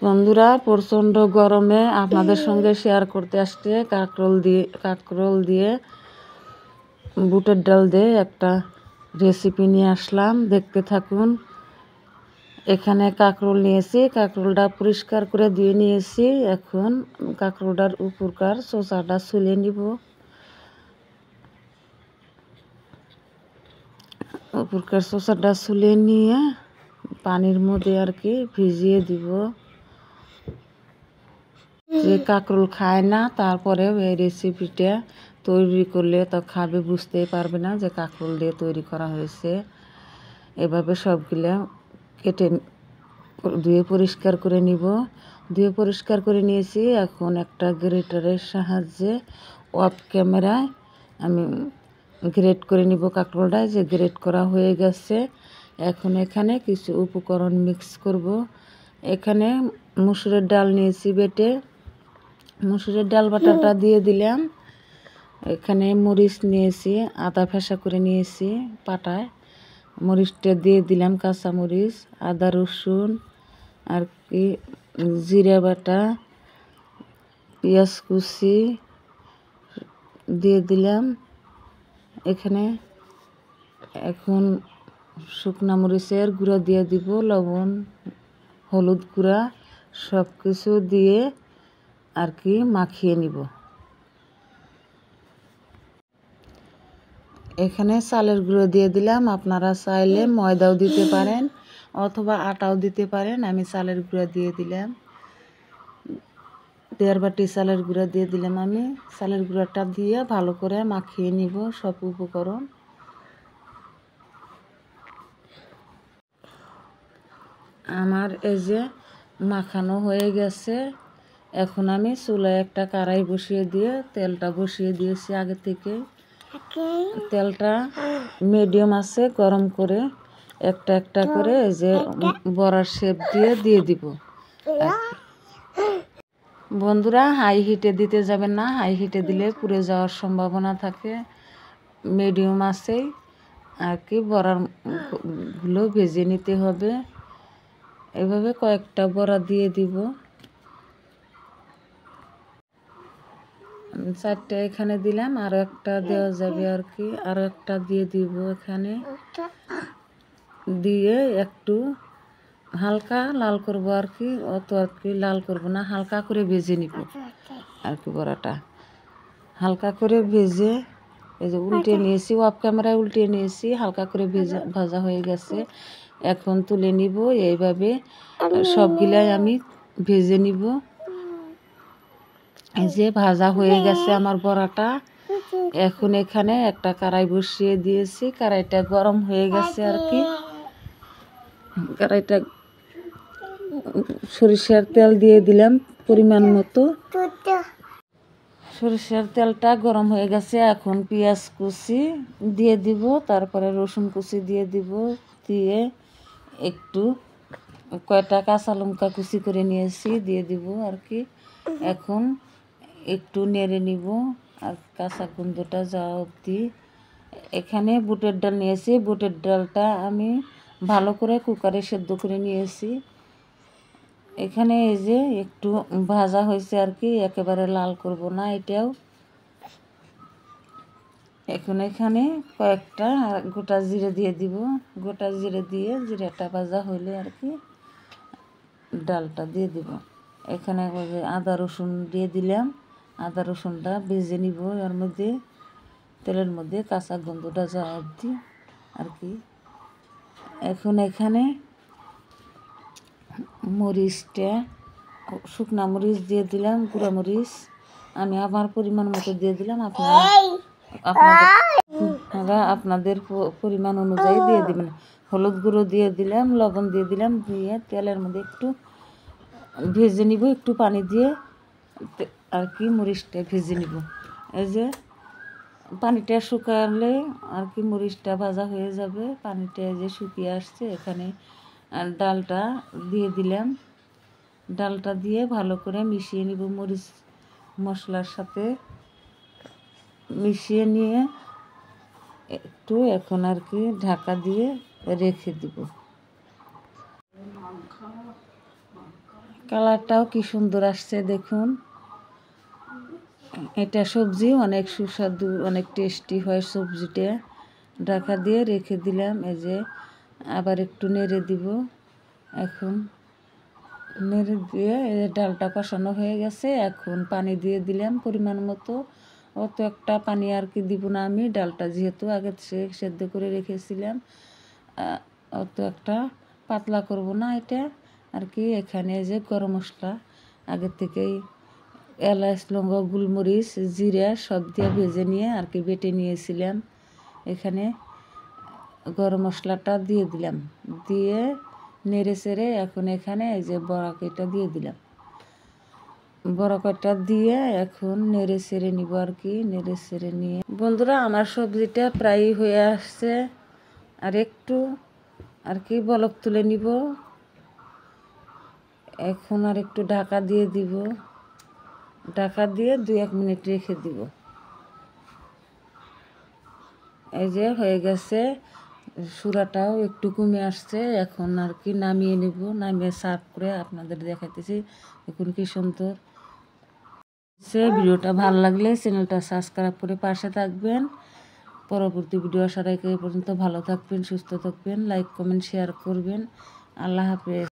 বন্ধুরা, প্রচণ্ড গরমে আপনাদের সঙ্গে শেয়ার করতে আসছে কাঁকরোল দিয়ে বুটের ডাল দিয়ে একটা রেসিপি নিয়ে আসলাম। দেখতে থাকুন। এখানে কাঁকরোল নিয়েছি, কাঁকরোলটা পরিষ্কার করে দিয়ে নিয়েছি। এখন কাঁকরোলটার উপরকার চোচাটা ছুলে নিব। উপরকার চোচাটা ছুলে নিয়ে পানির মধ্যে ভিজিয়ে দিব। যে কাঁকরোল খায় না, তারপরেও এই রেসিপিটা তৈরি করলে তো খাবে, বুঝতেই পারবে না যে কাঁকরোল দিয়ে তৈরি করা হয়েছে। এভাবে সবগুলা কেটে ধুয়ে পরিষ্কার করে নিব। ধুয়ে পরিষ্কার করে নিয়েছি। এখন একটা গ্রেটারের সাহায্যে অফ ক্যামেরায় আমি গ্রেট করে নিব কাঁকরোলটা। যে গ্রেট করা হয়ে গেছে, এখন এখানে কিছু উপকরণ মিক্স করব। এখানে মসুরের ডাল নিয়েছি বেটে, মসুরের ডাল বাটাটা দিয়ে দিলাম। এখানে মরিচ নিয়েছি, আদা ফেসা করে নিয়েছি পাটায়, মরিচটা দিয়ে দিলাম, কাঁচা মরিচ, আদা রসুন জিরা বাটা, পেঁয়াজ কুচি দিয়ে দিলাম এখানে। এখন শুকনা মরিচের গুঁড়া দিয়ে দিব, লবণ, হলুদ গুঁড়া সব কিছু দিয়ে মাখিয়ে নিব। এখানে চালের গুঁড়ো দিয়ে দিলাম। আপনারা চাইলে ময়দাও দিতে পারেন অথবা আটাও দিতে পারেন। আমি চালের গুঁড়া দিয়ে দিলাম, 1.5 বাটি চালের গুঁড়া দিয়ে দিলাম। আমি চালের গুঁড়াটা দিয়ে ভালো করে মাখিয়ে নিব সব উপকরণ। আমার এই যে মাখানো হয়ে গেছে। এখন আমি চুলায় একটা কড়াই বসিয়ে দিয়ে তেলটা বসিয়ে দিয়েছি আগে থেকে। তেলটা মিডিয়াম আছে গরম করে একটা একটা করে এই যে বড়ার শেপ দিয়ে দিব। বন্ধুরা, হাই হিটে দিতে যাবেন না, হাই হিটে দিলে পুড়ে যাওয়ার সম্ভাবনা থাকে। মিডিয়াম আছেই বড়াগুলো ভেজে নিতে হবে। এভাবে কয়েকটা বড়া দিয়ে দিব। 4টা এখানে দিলাম, আরো একটা দেওয়া যাবে আরো একটা দিয়ে দিব এখানে। দিয়ে একটু হালকা লাল করব অত লাল করব না, হালকা করে ভেজে নিব বড়াটা। হালকা করে ভেজে এই যে উল্টে নিয়েছি, অফ ক্যামেরায় উল্টে নিয়েছি, হালকা করে ভাজা হয়ে গেছে। এখন তুলে নিব। এইভাবে সবগুলাই আমি ভেজে নিব। এই যে ভাজা হয়ে গেছে আমার বড়াটা। এখন এখানে একটা কড়াই বসিয়ে দিয়েছি, কড়াইটা গরম হয়ে গেছে কড়াইটা সরিষার তেল দিয়ে দিলাম পরিমাণ মতো। সরিষার তেলটা গরম হয়ে গেছে। এখন পেঁয়াজ কুচি দিয়ে দিব, তারপরে রসুন কুচি দিয়ে দিব, দিয়ে একটু কয়টা কাঁচা লঙ্কা কুচি করে নিয়েছি দিয়ে দিব এখন একটু নেড়ে নিব আর কাঁচা গন্ধটা যাওয়া অবধি। এখানে বুটের ডাল নিয়েছি, বুটের ডালটা আমি ভালো করে কুকারে সেদ্ধ করে নিয়েছি। এখানে এই যে একটু ভাজা হয়েছে একেবারে লাল করব না এটাও। এখন এখানে কয়েকটা গোটা জিরে দিয়ে দিব। গোটা জিরে দিয়ে জিরাটা ভাজা হইলে ডালটা দিয়ে দিব। এখানে আদা রসুন দিয়ে দিলাম। আদা রসুনটা ভেজে নিব এর মধ্যে, তেলের মধ্যে কাঁচা গন্ধটা যাওয়া অবধি এখন এখানে মরিচটা, শুকনা মরিচ দিয়ে দিলাম, গুঁড়া মরিচ আমি আমার পরিমাণ মতো দিয়ে দিলাম। আপনাদের পরিমাণ অনুযায়ী দিয়ে দিবেন। হলুদ গুঁড়ো দিয়ে দিলাম, লবণ দিয়ে দিলাম, দিয়ে তেলের মধ্যে একটু ভেজে নিব, একটু পানি দিয়ে মরিচটা ভেজে নিব। এই যে পানিটা শুকালে মরিচটা ভাজা হয়ে যাবে। পানিটা এই যে শুকিয়ে আসছে। এখানে ডালটা দিয়ে দিলাম। ডালটা দিয়ে ভালো করে মিশিয়ে নিব, মরিচ মশলার সাথে মিশিয়ে নিয়ে একটু এখন ঢাকা দিয়ে রেখে দিব। কালারটাও কি সুন্দর আসছে দেখুন। এটা সবজি অনেক সুস্বাদু, অনেক টেস্টি হয় সবজিটা। ঢাকা দিয়ে রেখে দিলাম। এই যে আবার একটু নেড়ে দিব। এখন নেড়ে দিয়ে ডালটা কষানো হয়ে গেছে। এখন পানি দিয়ে দিলাম পরিমাণ মতো। অত একটা পানি আর কি দিব না আমি, ডালটা যেহেতু আগে সেদ্ধ করে রেখেছিলাম। অত একটা পাতলা করব না এটা আর কি। এখানে যে গরম মশলা আগে থেকেই এলাচ, লবঙ্গ, গোলমরিচ, জিরা সব দিয়ে ভেজে নিয়ে আর কি বেটে নিয়েছিলাম। এখানে গরম মশলাটা দিয়ে দিলাম, দিয়ে নেড়ে চেড়ে এখন এখানে এই যে বড়াকটা দিয়ে দিলাম। বড়াকটা দিয়ে এখন নেড়ে চেড়ে নিব আর কি। নেড়ে চেড়ে নিয়ে বন্ধুরা আমার সবজিটা প্রায় হয়ে আসছে। আর একটু আর কি বলক তুলে নিব। এখন আর একটু ঢাকা দিয়ে দিব। ঢাকা দিয়ে 2-1 মিনিট রেখে দিব। এই যে হয়ে গেছে, সুরাটাও একটু কমে আসছে। এখন আর কি নামিয়ে নেব। নামিয়ে সার্ভ করে আপনাদের দেখাইতেছি। এখন কি সুন্দর। ভিডিওটা ভালো লাগলে চ্যানেলটা সাবস্ক্রাইব করে পাশে থাকবেন। পরবর্তী ভিডিও আসার আগে পর্যন্ত ভালো থাকবেন, সুস্থ থাকবেন, লাইক কমেন্ট শেয়ার করবেন। আল্লাহ হাফেজ।